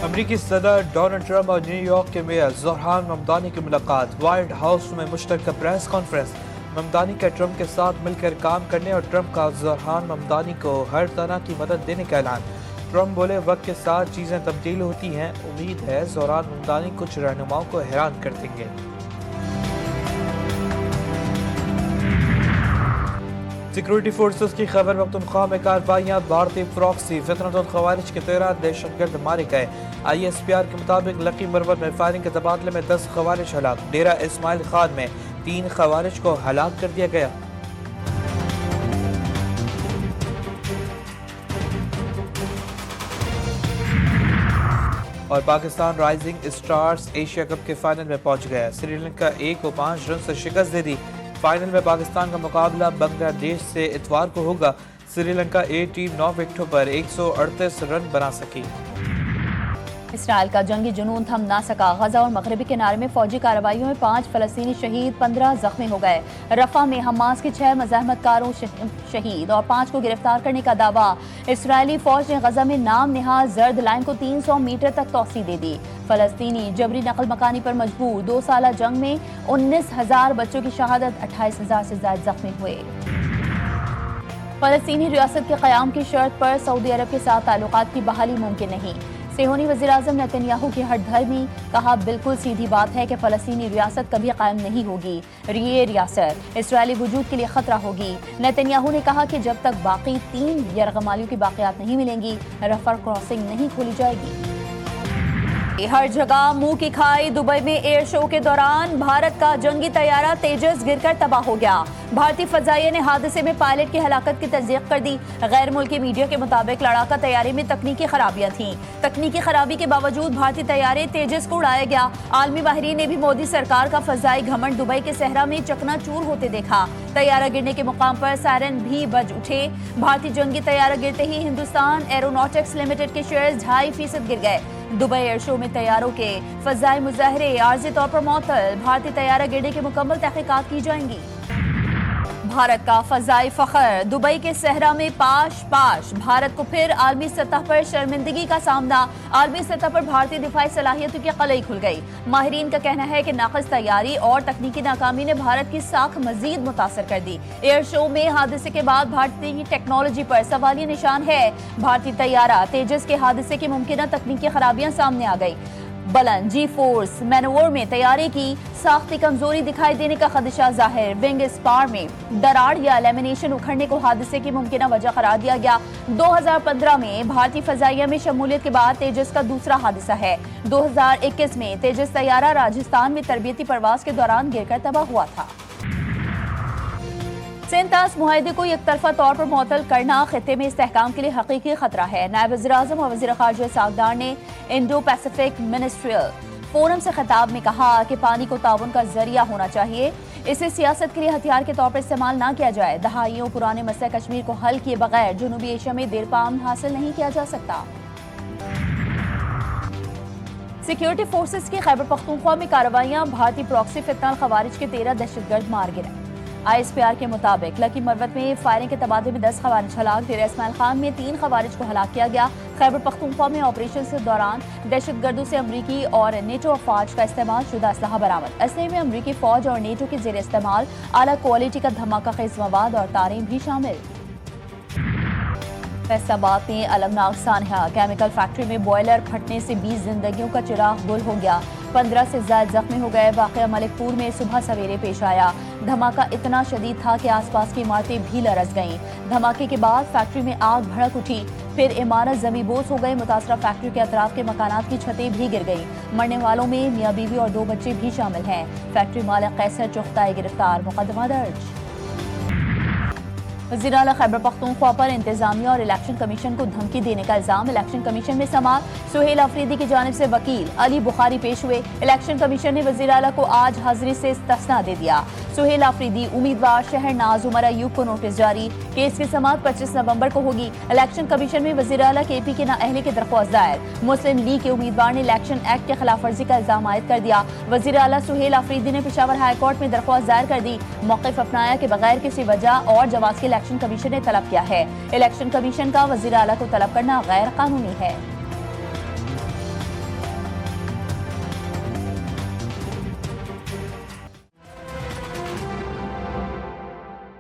امریکی صدر Donald Trump اور نیو یارک کے میئر زورحان ممدانی کی ملاقات، وائٹ ہاؤس میں مشترکہ پریس کانفرنس۔ ممدانی کا ٹرمپ کے ساتھ مل کر کام کرنے اور ٹرمپ کا زورحان ممدانی کو ہر طرح کی مدد دینے کا اعلان۔ ٹرمپ بولے وقت کے ساتھ چیزیں تبدیل ہوتی ہیں، امید ہے زورحان ممدانی کچھ رہنماؤں کو حیران کر دیں گے۔ سیکورٹی فورسز کی خیبر پختونخوا میں کارروائیاں، بھارتی پراکسی، فطرت الخوارج کے 13 دہشت گرد مارے گئے۔ ISPR کے مطابق لکی مروت میں فائرنگ کے تبادلے میں 10 خوارج ہلاک، ڈیرہ اسماعیل خان میں 3 خوارج کو ہلاک کر دیا گیا۔ اور Pakistan rising stars Asia cup کے فائنل میں پہنچ گیا، سری لنکا 1 کو 5 رن سے شکست دے دی۔ فائنل میں پاکستان کا مقابلہ بنگلہ دیش سے اتوار کو ہوگا۔ سری لنکا اے ٹیم 9 وکٹوں پر 138 رن بنا سکی۔ اسرائیل کا جنگی جنون تھم نہ سکا، غزہ اور مغربی کنارے میں فوجی کارروائیوں میں 5 فلسطینی شہید، 15 زخمی ہو گئے۔ رفح میں حماس کے 6 مزاحمت کاروں شہید اور 5 کو گرفتار کرنے کا دعویٰ۔ اسرائیلی فوج نے غزہ میں نام نہاد زرد لائن کو 300 میٹر تک توسیع دے دی۔ فلسطینی جبری نقل مکانی پر مجبور، 2 سالہ جنگ میں 19,000 بچوں کی شہادت، 28,000 سے زائد زخمی ہوئے۔ فلسطینی ریاست کے قیام کی شرط پر سعودی عرب کے ساتھ تعلقات کی بحالی ممکن نہیں۔ صہیونی وزیراعظم نیتن یاہو کی ہٹ دھرمی، کہا بالکل سیدھی بات ہے کہ فلسطینی ریاست کبھی قائم نہیں ہوگی، یہ ریاست اسرائیلی وجود کے لیے خطرہ ہوگی۔ نیتن یاہو نے کہا کہ جب تک باقی 3 یرغمالیوں کی باقیات نہیں ملیں گی، رفح کراسنگ نہیں کھولی جائے گی۔ ہر جگہ منہ کی کھائی، دبئی میں ایئر شو کے دوران بھارت کا جنگی طیارہ تیجس گر کر تباہ ہو گیا۔ بھارتی فضائیہ نے حادثے میں پائلٹ کی ہلاکت کی تصدیق کر دی۔ غیر ملکی میڈیا کے مطابق لڑاکا طیارے میں تکنیکی خرابیاں تھیں۔ تکنیکی خرابی کے باوجود بھارتی طیارے تیجس کو اڑایا گیا۔ عالمی ماہرین نے بھی مودی سرکار کا فضائی گھمنڈ دبئی کے صحرا میں چکنا چور ہوتے دیکھا۔ طیارہ گرنے کے مقام پر سائرن بھی بج اٹھے۔ بھارتی جنگی طیارہ گرتے ہی ہندوستان ایروناٹکس لمیٹڈ کے شیئرز 2.5% گر گئے۔ دبئی ایئر شو میں طیاروں کے فضائی مظاہرے عارضی طور پر معطل، بھارتی طیارہ گرنے کی مکمل تحقیقات کی جائیں گی۔ بھارت کا فضائی فخر، دبئی کے صحرا میں پاش پاش، بھارت کو پھر عالمی سطح پر شرمندگی کا سامنا، عالمی سطح پر بھارتی دفاعی صلاحیتوں کی قلعی کھل گئی۔ ماہرین کا کہنا ہے کہ ناقص تیاری اور تکنیکی ناکامی نے بھارت کی ساکھ مزید متاثر کر دی۔ ایئر شو میں حادثے کے بعد بھارتی ٹیکنالوجی پر سوالیہ نشان ہے۔ بھارتی طیارہ تیجس کے حادثے کی ممکنہ تکنیکی خرابیاں سامنے آ گئی۔ بلند جی فورس مینور میں طیارے کی ساختی کمزوری دکھائی دینے کا خدشہ ظاہر، ونگ اسپار میں دراڑ یا لیمینیشن اکھڑنے کو حادثے کی ممکنہ وجہ قرار دیا گیا۔ 2015 میں بھارتی فضائیہ میں شمولیت کے بعد تیجس کا دوسرا حادثہ ہے۔ 2021 میں تیجس طیارہ راجستھان میں تربیتی پرواز کے دوران گر کر تباہ ہوا تھا۔ سینتاس معاہدے کو یک طرفہ طور پر معطل کرنا خطے میں استحکام کے لیے حقیقی خطرہ ہے۔ نائب وزیر اعظم اور وزیر خارجہ ساگدار نے انڈو پیسیفک منسٹریل فورم سے خطاب میں کہا کہ پانی کو تعاون کا ذریعہ ہونا چاہیے، اسے سیاست کے لیے ہتھیار کے طور پر استعمال نہ کیا جائے۔ دہائیوں پرانے مسئلہ کشمیر کو حل کیے بغیر جنوبی ایشیا میں دیرپا امن حاصل نہیں کیا جا سکتا۔ سیکیورٹی فورسز کی خیبر پختونخوا میں کارروائیاں، بھارتی پراکسی فتنہ الخوارج کے 13 دہشت گرد مار گئے۔ ISPR کے مطابق لکی مروت میں فائرنگ کے تبادلے میں 10 خوارج ہلاک، ڈیرہ اسماعیل خان میں 3 خوارج کو ہلاک کیا گیا۔ خیبر پختونخوا میں آپریشن کے دوران دہشت گردوں سے امریکی اور نیٹو افواج کا استعمال شدہ اسلحہ برآمد۔ اسلحے میں امریکی فوج اور نیٹو کے زیر استعمال اعلیٰ کوالٹی کا دھماکہ خیز مواد اور تاریں بھی شامل۔ فیصل آباد میں المناک سانحہ، کیمیکل فیکٹری میں بوائلر پھٹنے سے 20 زندگیوں کا چراغ گل ہو گیا، 15 سے زائد زخمی ہو گئے۔ واقعہ ملک پور میں صبح سویرے پیش آیا۔ دھماکہ اتنا شدید تھا کہ آس پاس کی عمارتیں بھی لرز گئیں۔ دھماکے کے بعد فیکٹری میں آگ بھڑک اٹھی، پھر عمارت زمیں بوس ہو گئی۔ متاثرہ فیکٹری کے اطراف کے مکانات کی چھتیں بھی گر گئیں۔ مرنے والوں میں میاں بیوی اور 2 بچے بھی شامل ہیں۔ فیکٹری مالک قیصر چختہ گرفتار، مقدمہ درج۔ وزیر اعلیٰ خیبر پختونخوا پر انتظامیہ اور الیکشن کمیشن کو دھمکی دینے کا الزام۔ الیکشن کمیشن میں سماعت، سہیل آفریدی کی جانب سے وکیل علی بخاری پیش ہوئے۔ الیکشن کمیشن نے وزیر اعلیٰ کو آج حاضری سے استثناء دے دیا۔ سہیل آفریدی امیدوار شہر ناز عمر ایوب کو نوٹس جاری، کیس کی سماعت 25 نومبر کو ہوگی۔ الیکشن کمیشن میں وزیر اعلیٰ کے پی کے نااہلی کی درخواست دائر، مسلم لیگ کے امیدوار نے الیکشن ایکٹ کے خلاف ورزی کا الزام عائد کر دیا۔ وزیر اعلیٰ سہیل آفریدی نے پشاور ہائی کورٹ میں درخواست دائر کر دی، موقف اپنایا کہ بغیر کسی وجہ اور جواز کے الیکشن کمیشن نے طلب کیا ہے۔ الیکشن کمیشن کا وزیر اعلیٰ کو طلب کرنا غیر قانونی ہے۔